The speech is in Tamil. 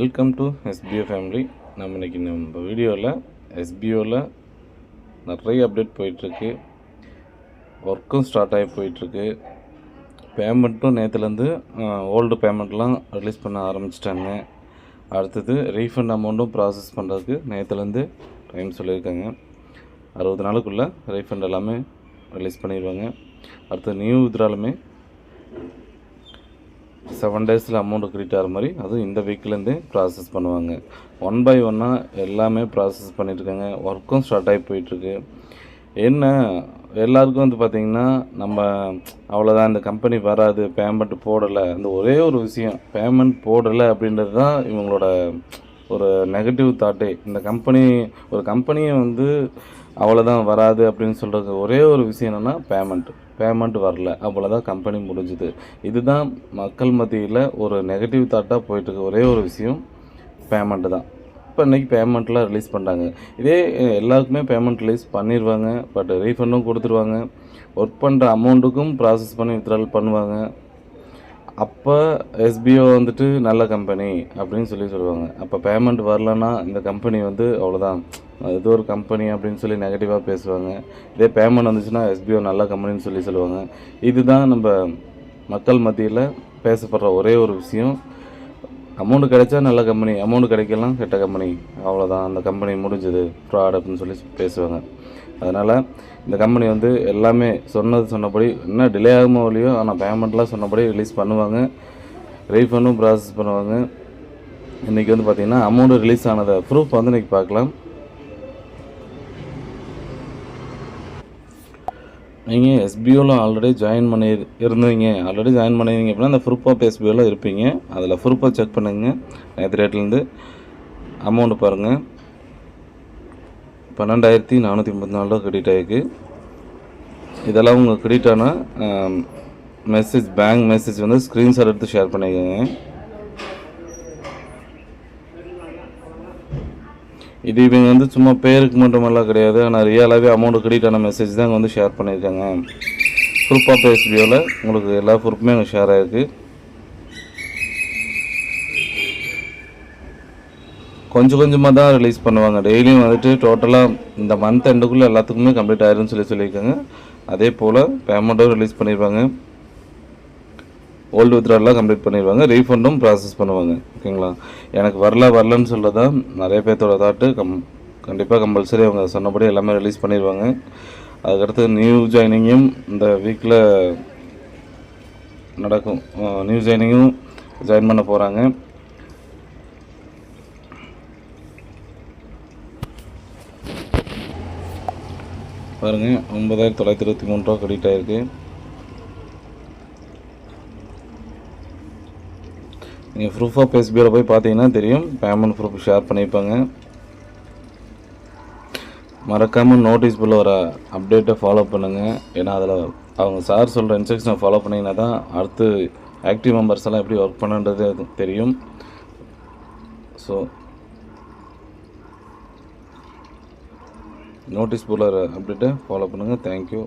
Welcome to SPO family. நம்ம வீடியோவில் எஸ்பிஓவில் நிறைய அப்டேட் போயிட்டுருக்கு. ஒர்க்கும் ஸ்டார்ட் ஆகி போயிட்டுருக்கு. பேமெண்ட்டும் நேற்றுலேருந்து ஓல்டு பேமெண்ட்லாம் ரிலீஸ் பண்ண ஆரம்பிச்சிட்டாங்க. அடுத்தது ரீஃபண்ட் அமௌண்ட்டும் ப்ராசஸ் பண்ணுறதுக்கு நேற்றுலேருந்து டைம் சொல்லியிருக்காங்க. 60 நாளுக்குள்ளே ரீஃபண்ட் எல்லாமே ரிலீஸ் பண்ணிடுவாங்க. அடுத்து நியூ வித்ராலுமே 7 டேஸில் அமௌண்ட் கிரெடிட் ஆகிற மாதிரி அதுவும் இந்த வீக்லேருந்தே ப்ராசஸ் பண்ணுவாங்க. 1 by 1 எல்லாமே ப்ராசஸ் பண்ணிகிட்ருக்காங்க. ஒர்க்கும் ஸ்டார்ட் ஆகி போயிட்டுருக்கு. என்ன எல்லாருக்கும் பார்த்திங்கன்னா நம்ம அவ்வளோதான், இந்த கம்பெனி வராது, பேமெண்ட் போடலை, அந்த ஒரே ஒரு விஷயம் பேமெண்ட் போடலை அப்படின்றது தான் இவங்களோட ஒரு நெகட்டிவ் தாட்டே. இந்த கம்பெனியை அவ்வளோதான் வராது அப்படின்னு சொல்கிறது ஒரே ஒரு விஷயம் என்னென்னா பேமெண்ட் வரல, அவ்வளோதான் கம்பெனி முடிஞ்சுது. இதுதான் மக்கள் மத்தியில் ஒரு நெகட்டிவ் தாட்டாக போயிட்டுருக்கு. ஒரே ஒரு விஷயம் பேமெண்ட்டு தான். இப்போ இன்றைக்கி பேமெண்ட்லாம் ரிலீஸ் பண்ணிட்டாங்க. இதே எல்லாருக்குமே பேமெண்ட் ரிலீஸ் பண்ணிடுவாங்க. பட் ரீஃபண்டும் கொடுத்துருவாங்க. ஒர்க் பண்ணுற அமௌண்ட்டுக்கும் ப்ராசஸ் பண்ணி வித்ட்ரால் பண்ணுவாங்க. அப்போ எஸ்பிஓ நல்ல கம்பெனி அப்படின்னு சொல்லுவாங்க. அப்போ பேமெண்ட் வரலன்னா இந்த கம்பெனி அவ்வளோதான், இது ஒரு கம்பெனி அப்படின்னு சொல்லி நெகட்டிவாக பேசுவாங்க. இதே பேமெண்ட் வந்துச்சுன்னா எஸ்பிஓ நல்ல கம்பெனின்னு சொல்லுவாங்க. இதுதான் நம்ம மக்கள் மத்தியில் பேசப்படுற ஒரே ஒரு விஷயம். அமௌண்ட் கிடைச்சா நல்ல கம்பெனி, அமௌண்ட் கிடைக்கலாம் கெட்ட கம்பெனி, அவ்வளோதான், அந்த கம்பெனி முடிஞ்சது, ஃப்ராட் அப்படின்னு சொல்லி பேசுவாங்க. அதனால் இந்த கம்பெனி எல்லாமே சொன்னபடி என்ன டிலே ஆகுமோ இல்லையோ, ஆனால் பேமெண்ட்லாம் சொன்னபடி ரிலீஸ் பண்ணுவாங்க. ரீஃபண்டும் ப்ராசஸ் பண்ணுவாங்க. இன்றைக்கி பார்த்திங்கன்னா அமௌண்ட்டு ரிலீஸ் ஆனதை ப்ரூஃப் இன்றைக்கி பார்க்கலாம். நீங்கள் எஸ்பிஓவில் ஆல்ரெடி ஜாயின் பண்ணியிருந்தீங்க அப்படின்னா அந்த ப்ரூஃப் ஆஃப் எஸ்பிஓவில் இருப்பீங்க. அதில் ப்ரூஃபாக செக் பண்ணுங்கள். நேற்று ரேட்லேருந்து அமௌண்ட்டு பாருங்கள், 12,434 கிரெடிட் ஆகிருக்கு. இதெல்லாம் உங்கள் கிரெடிட் ஆன மெசேஜ், பேங்க் மெசேஜ் ஸ்க்ரீன்ஷாட் எடுத்து ஷேர் பண்ணிக்கோங்க. இது இவங்க சும்மா பேருக்கு மட்டுமெல்லாம் கிடையாது, ஆனால் ரியலாகவே அமௌண்ட் கிரெடிட் ஆன மெசேஜ் தான் அங்கே ஷேர் பண்ணியிருக்காங்க. ப்ரூஃப் ஆஃப் எஸ்பிஓவில் உங்களுக்கு எல்லா ப்ரூஃப்மே அங்கே ஷேர் ஆகிருக்கு. கொஞ்சமாக தான் ரிலீஸ் பண்ணுவாங்க. டெய்லியும் டோட்டலாக இந்த மந்த் எண்டுக்குள்ளே எல்லாத்துக்குமே கம்ப்ளீட் ஆயிரும்னு சொல்லியிருக்காங்க. அதே போல் பேமெண்ட்டும் ரிலீஸ் பண்ணிடுவாங்க. ஓல்டு வித்ட்ராலாம் கம்ப்ளீட் பண்ணிடுவாங்க. ரீஃபண்டும் ப்ராசஸ் பண்ணுவாங்க. ஓகேங்களா? எனக்கு வரலன்னு சொல்கிறது தான் நிறைய பேர்த்தோட தாட்டு. கண்டிப்பாக கம்பல்சரி அவங்க சொன்னபடி எல்லாமே ரிலீஸ் பண்ணிடுவாங்க. அதுக்கடுத்து நியூ ஜாயினிங்கும் இந்த வீக்கில் நடக்கும். நியூ ஜாயினிங்கும் ஜாயின் பண்ண போகிறாங்க. பாருங்கள், 9,923 ரூபா கிரெடிட் ஆகிருக்கு. நீங்கள் ப்ரூஃப் ஆஃப் எஸ்பிஓவில் போய் பார்த்தீங்கன்னா தெரியும், பேமெண்ட் ப்ரூஃப் ஷேர் பண்ணியிருப்பாங்க. மறக்காமல் நோட்டீஸ் போல் வர அப்டேட்டை ஃபாலோ பண்ணுங்கள். ஏன்னா அதில் அவங்க சார் சொல்கிற இன்ஸ்ட்ரக்ஷனை ஃபாலோ பண்ணிங்கன்னா தான் அடுத்து ஆக்டிவ் மெம்பர்ஸ் எல்லாம் எப்படி ஒர்க் பண்ணுன்றது தெரியும். ஸோ நோட்டீஸ் போல் வர அப்டேட்டை ஃபாலோ பண்ணுங்கள். தேங்க்யூ.